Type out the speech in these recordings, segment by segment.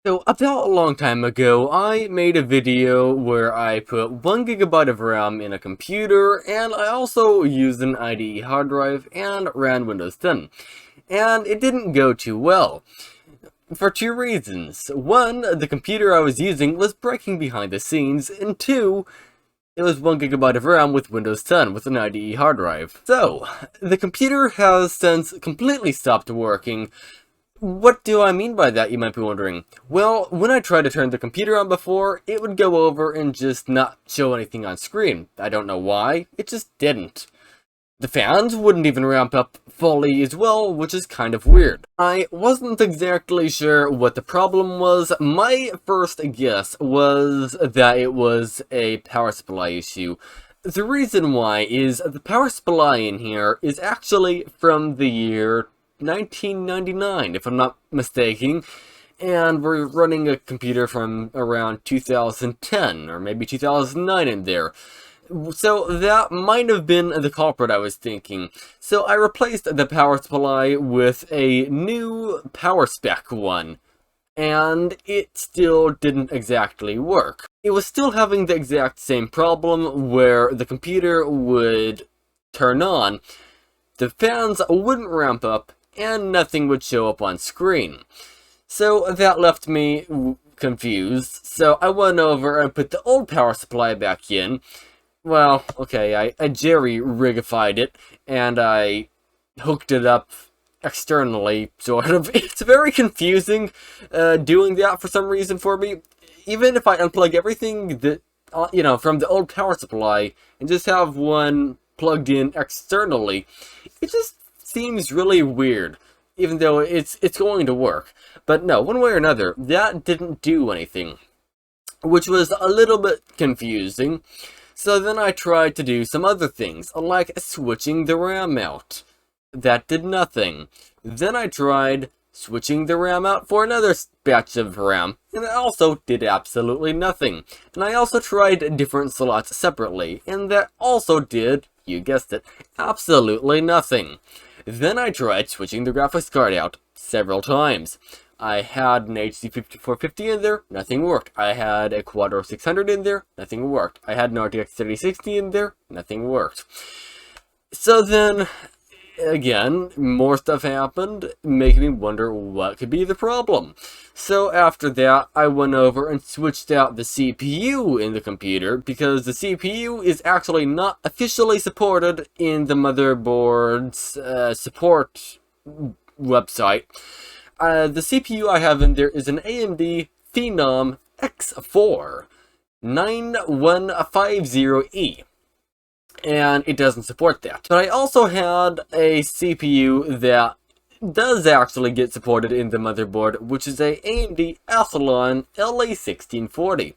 So, about a long time ago, I made a video where I put 1 GB of RAM in a computer, and I also used an IDE hard drive and ran Windows 10. And it didn't go too well, for two reasons. One, the computer I was using was breaking behind the scenes, and two, it was 1 GB of RAM with Windows 10 with an IDE hard drive. So, the computer has since completely stopped working. What do I mean by that, you might be wondering? Well, when I tried to turn the computer on before, it would go over and just not show anything on screen. I don't know why, it just didn't. The fans wouldn't even ramp up fully as well, which is kind of weird. I wasn't exactly sure what the problem was. My first guess was that it was a power supply issue. The reason why is the power supply in here is actually from the year 1999, if I'm not mistaken, and we're running a computer from around 2010, or maybe 2009 in there. So that might have been the culprit I was thinking. So I replaced the power supply with a new power spec one, and it still didn't exactly work. It was still having the exact same problem where the computer would turn on, the fans wouldn't ramp up, and nothing would show up on screen. So that left me confused, so I went over and put the old power supply back in. Well, okay, I jerry-rigified it, and I hooked it up externally, sort of. It's very confusing doing that for some reason for me. Even if I unplug everything that, from the old power supply, and just have one plugged in externally, it just seems really weird, even though it's going to work. But no, one way or another, that didn't do anything, which was a little bit confusing. So then I tried to do some other things, like switching the RAM out. That did nothing. Then I tried switching the RAM out for another batch of RAM, and it also did absolutely nothing. And I also tried different slots separately, and that also did, you guessed it, absolutely nothing. Then I tried switching the graphics card out several times. I had an HD 5450 in there, nothing worked. I had a Quadro 600 in there, nothing worked. I had an RTX 3060 in there, nothing worked. So then, again, more stuff happened, making me wonder what could be the problem. So after that, I went over and switched out the CPU in the computer, because the CPU is actually not officially supported in the motherboard's support website. The CPU I have in there is an AMD Phenom X4 9150E. And it doesn't support that. But I also had a CPU that does actually get supported in the motherboard, which is a AMD Athlon LE-1640.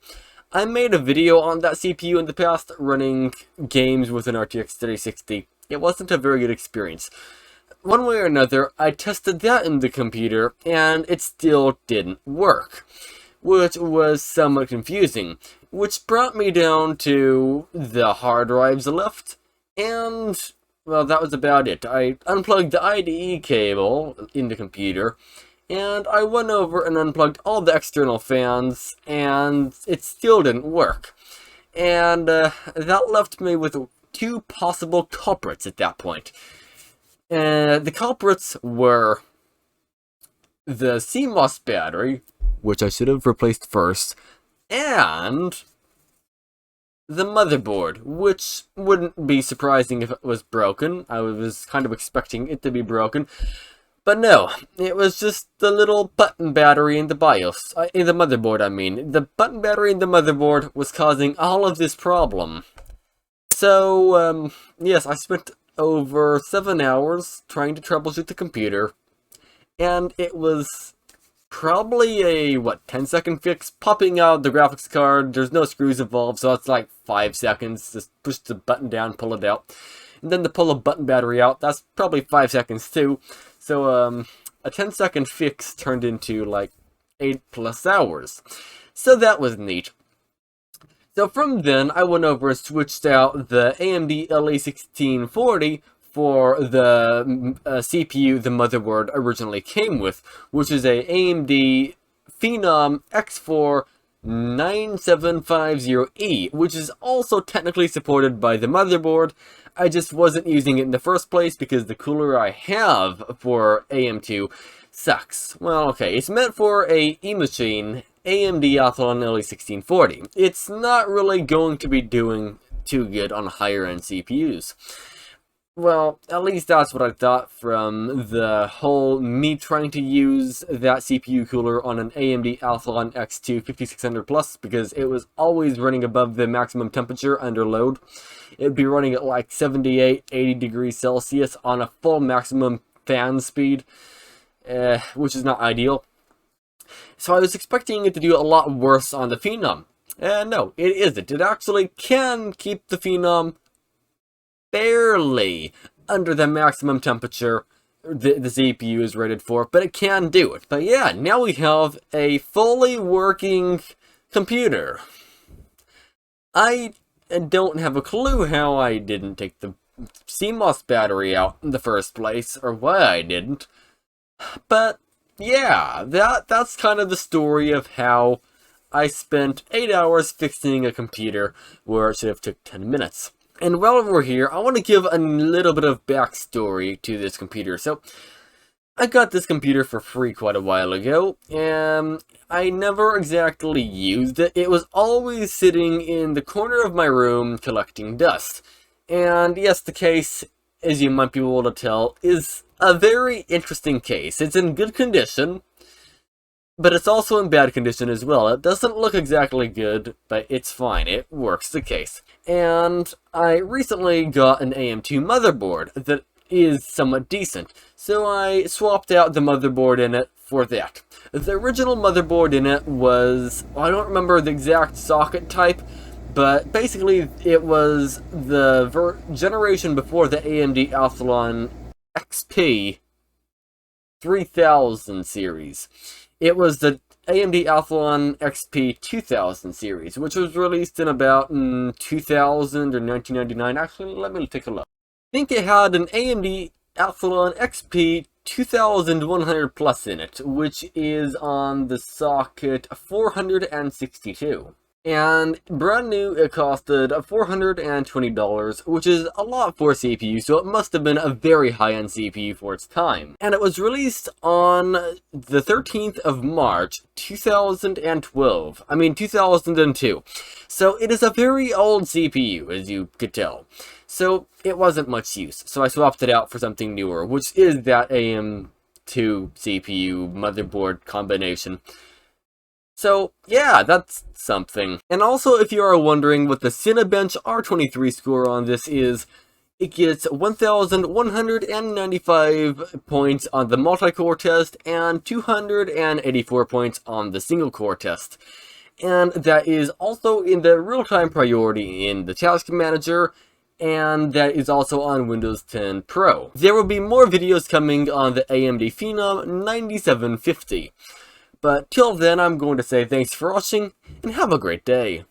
I made a video on that CPU in the past, running games with an RTX 3060. It wasn't a very good experience. One way or another, I tested that in the computer, and it still didn't work, which was somewhat confusing, which brought me down to the hard drives left, and, well, that was about it. I unplugged the IDE cable in the computer, and I went over and unplugged all the external fans, and it still didn't work. And that left me with two possible culprits at that point. The culprits were the CMOS battery, which I should have replaced first, and the motherboard, which wouldn't be surprising if it was broken. I was kind of expecting it to be broken, but no, it was just the little button battery in the BIOS, in the motherboard I mean. The button battery in the motherboard was causing all of this problem. So, yes, I spent over 7 hours trying to troubleshoot the computer, and it was probably a, 10-second fix, popping out the graphics card. There's no screws involved, so it's like 5 seconds, just push the button down, pull it out, and then to pull a button battery out, that's probably 5 seconds too. So, a 10-second fix turned into like 8+ hours, so that was neat. So from then, I went over and switched out the AMD LE-1640 for the CPU the motherboard originally came with, which is a AMD Phenom X4 9750E, which is also technically supported by the motherboard. I just wasn't using it in the first place because the cooler I have for AM2 sucks. Well, okay, it's meant for a eMachine, AMD Athlon LE-1640. It's not really going to be doing too good on higher end CPUs. Well, at least that's what I thought from the whole me trying to use that CPU cooler on an AMD Athlon X2 5600 Plus, because it was always running above the maximum temperature under load. It'd be running at like 78, 80 degrees Celsius on a full maximum fan speed, which is not ideal. So I was expecting it to do a lot worse on the Phenom. No, it isn't. It actually can keep the Phenom barely under the maximum temperature the CPU is rated for, but it can do it. But yeah, now we have a fully working computer. I don't have a clue how I didn't take the CMOS battery out in the first place, or why I didn't. But yeah, that's kind of the story of how I spent 8 hours fixing a computer where it should have took 10 minutes. And while we're here, I want to give a little bit of backstory to this computer. So, I got this computer for free quite a while ago, and I never exactly used it. It was always sitting in the corner of my room collecting dust. And yes, the case, as you might be able to tell, is a very interesting case. It's in good condition, but it's also in bad condition as well. It doesn't look exactly good, but it's fine. It works the case. And I recently got an AM2 motherboard that is somewhat decent, so I swapped out the motherboard in it for that. The original motherboard in it was, I don't remember the exact socket type, but basically it was the generation before the AMD Athlon XP 3000 series. It was the AMD Athlon XP 2000 series, which was released in about 2000 or 1999. Actually, let me take a look. I think it had an AMD Athlon XP 2100 Plus in it, which is on the socket 462. And brand new, it costed $420, which is a lot for a CPU, so it must have been a very high-end CPU for its time. And it was released on the 13th of March, 2012. I mean, 2002. So it is a very old CPU, as you could tell. So it wasn't much use, so I swapped it out for something newer, which is that AM2 CPU motherboard combination. So, yeah, that's something. And also, if you are wondering what the Cinebench R23 score on this is, it gets 1,195 points on the multi-core test and 284 points on the single-core test. And that is also in the real-time priority in the task manager, and that is also on Windows 10 Pro. There will be more videos coming on the AMD Phenom 9750. But till then, I'm going to say thanks for watching, and have a great day.